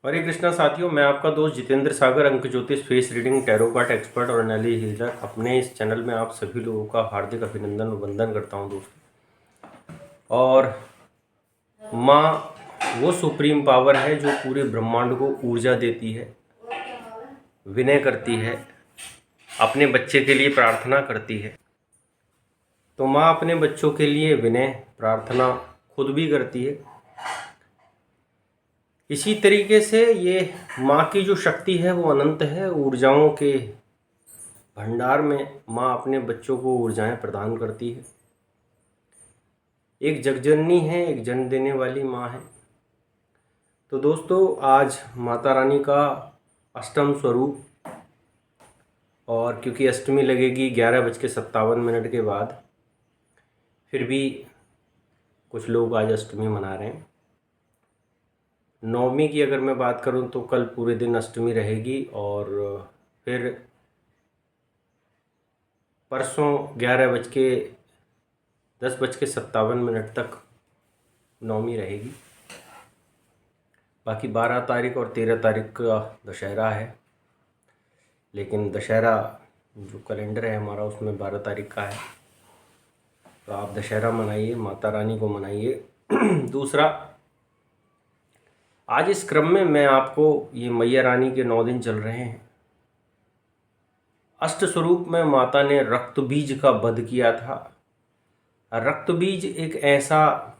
हरे कृष्णा साथियों, मैं आपका दोस्त जितेंद्र सागर, अंक ज्योतिष, face reading, tarot card expert और एनालिसिस अपने इस चैनल में आप सभी लोगों का हार्दिक अभिनंदन और वंदन करता हूं दोस्तों। और माँ वो सुप्रीम पावर है जो पूरे ब्रह्मांड को ऊर्जा देती है, विनय करती है, अपने बच्चे के लिए प्रार्थना करती है। तो माँ अपने बच्चों के लिए विनय प्रार्थना खुद भी करती है। इसी तरीके से ये माँ की जो शक्ति है वो अनंत है। ऊर्जाओं के भंडार में माँ अपने बच्चों को ऊर्जाएं प्रदान करती है। एक जगजननी है, एक जन्म देने वाली माँ है। तो दोस्तों, आज माता रानी का अष्टम स्वरूप, और क्योंकि अष्टमी लगेगी 11:57 के बाद, फिर भी कुछ लोग आज अष्टमी मना रहे हैं। नवमी की अगर मैं बात करूं तो कल पूरे दिन अष्टमी रहेगी और फिर परसों 10:57 तक नवमी रहेगी। बाकी 12 तारीख और 13 तारीख का दशहरा है, लेकिन दशहरा जो कैलेंडर है हमारा उसमें 12 तारीख का है। तो आप दशहरा मनाइए, माता रानी को मनाइए। दूसरा, आज इस क्रम में मैं आपको ये मैया रानी के 9 दिन चल रहे हैं। अष्ट स्वरूप में माता ने रक्त बीज का वध किया था। रक्त बीज एक ऐसा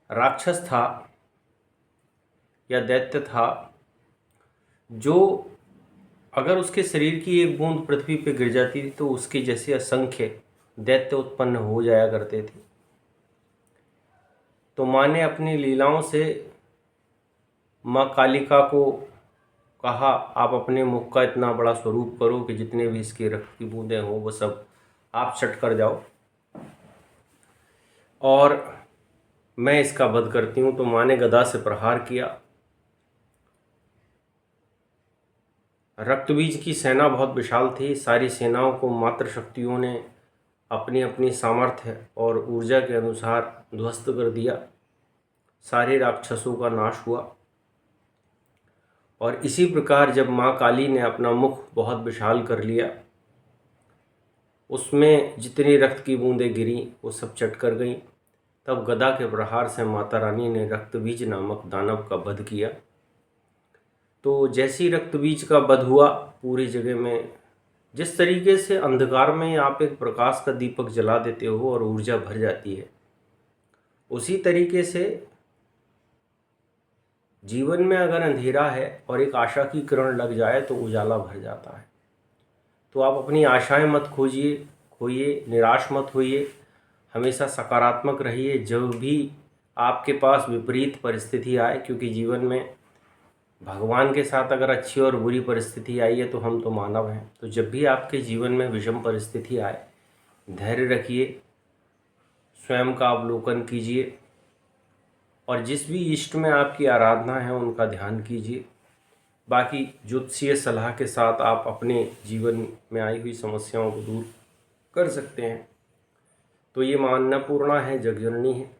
राक्षस था या दैत्य था जो अगर उसके शरीर की एक बूंद पृथ्वी पर गिर जाती थी तो उसके जैसे असंख्य दैत्य उत्पन्न हो जाया करते थे। तो माँ ने अपनी लीलाओं से माँ कालिका को कहा, आप अपने मुख का इतना बड़ा स्वरूप करो कि जितने भी इसके रक्त की बूंदें हों वो सब आप चट कर जाओ और मैं इसका वध करती हूँ। तो माँ ने गदा से प्रहार किया। रक्तबीज की सेना बहुत विशाल थी। सारी सेनाओं को मातृ शक्तियों ने अपनी अपनी सामर्थ्य और ऊर्जा के अनुसार ध्वस्त कर दिया। सारे राक्षसों का नाश हुआ। और इसी प्रकार जब माँ काली ने अपना मुख बहुत विशाल कर लिया, उसमें जितनी रक्त की बूंदें गिरी वो सब चट कर गईं। तब गदा के प्रहार से माता रानी ने रक्तबीज नामक दानव का वध किया। तो जैसी रक्तबीज का वध हुआ, पूरी जगह में जिस तरीके से अंधकार में आप एक प्रकाश का दीपक जला देते हो और ऊर्जा भर जाती है, उसी तरीके से जीवन में अगर अंधेरा है और एक आशा की किरण लग जाए तो उजाला भर जाता है। तो आप अपनी आशाएं मत खोइए, निराश मत होइए, हमेशा सकारात्मक रहिए। जब भी आपके पास विपरीत परिस्थिति आए, क्योंकि जीवन में भगवान के साथ अगर अच्छी और बुरी परिस्थिति आई है तो हम तो मानव हैं, तो जब भी आपके जीवन में विषम परिस्थिति आए, धैर्य रखिए, स्वयं का अवलोकन कीजिए और जिस भी इष्ट में आपकी आराधना है उनका ध्यान कीजिए। बाकी ज्योतिषीय सलाह के साथ आप अपने जीवन में आई हुई समस्याओं को दूर कर सकते हैं। तो ये माँ अन्नपूर्णा है, जगजननी है,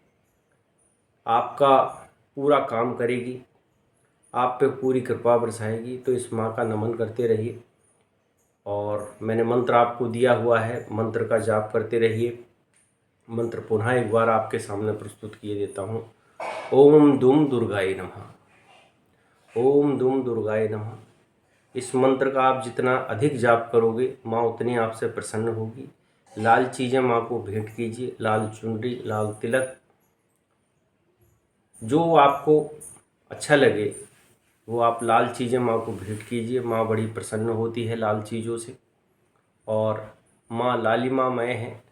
आपका पूरा काम करेगी, आप पे पूरी कृपा बरसाएगी। तो इस माँ का नमन करते रहिए। और मैंने मंत्र आपको दिया हुआ है, मंत्र का जाप करते रहिए। मंत्र पुनः एक बार आपके सामने प्रस्तुत किए देता हूँ। ओम दुम दुर्गाय नमः। ओम दुम दुर्गाय नमः। इस मंत्र का आप जितना अधिक जाप करोगे, माँ उतनी आपसे प्रसन्न होगी। लाल चीज़ें माँ को भेंट कीजिए, लाल चुनरी, लाल तिलक, जो आपको अच्छा लगे वो आप लाल चीज़ें माँ को भेंट कीजिए। माँ बड़ी प्रसन्न होती है लाल चीज़ों से। और माँ लालिमामय है,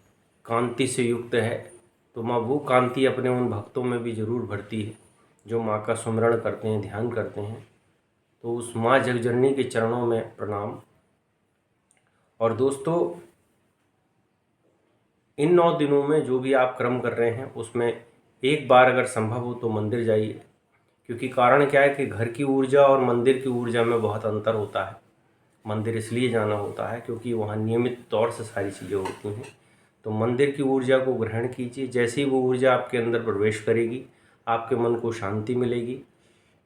कांति से युक्त है। तो माँ वो कांति अपने उन भक्तों में भी ज़रूर भरती है जो माँ का सुमिरण करते हैं, ध्यान करते हैं। तो उस माँ जगजननी के चरणों में प्रणाम। और दोस्तों, इन 9 दिनों में जो भी आप क्रम कर रहे हैं उसमें एक बार अगर संभव हो तो मंदिर जाइए। क्योंकि कारण क्या है कि घर की ऊर्जा और मंदिर की ऊर्जा में बहुत अंतर होता है। मंदिर इसलिए जाना होता है क्योंकि वहाँ नियमित तौर से सारी चीज़ें होती हैं। तो मंदिर की ऊर्जा को ग्रहण कीजिए। जैसे ही वो ऊर्जा आपके अंदर प्रवेश करेगी, आपके मन को शांति मिलेगी।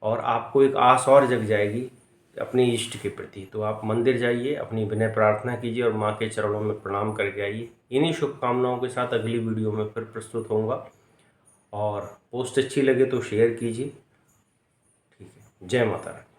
और आपको एक आस और जग जाएगी अपने इष्ट के प्रति। तो आप मंदिर जाइए, अपनी विनय प्रार्थना कीजिए और माँ के चरणों में प्रणाम करके आइए। इन्हीं शुभकामनाओं के साथ अगली वीडियो में फिर प्रस्तुत होऊंगा, और पोस्ट अच्छी लगे तो शेयर कीजिए। ठीक है, जय माता रानी।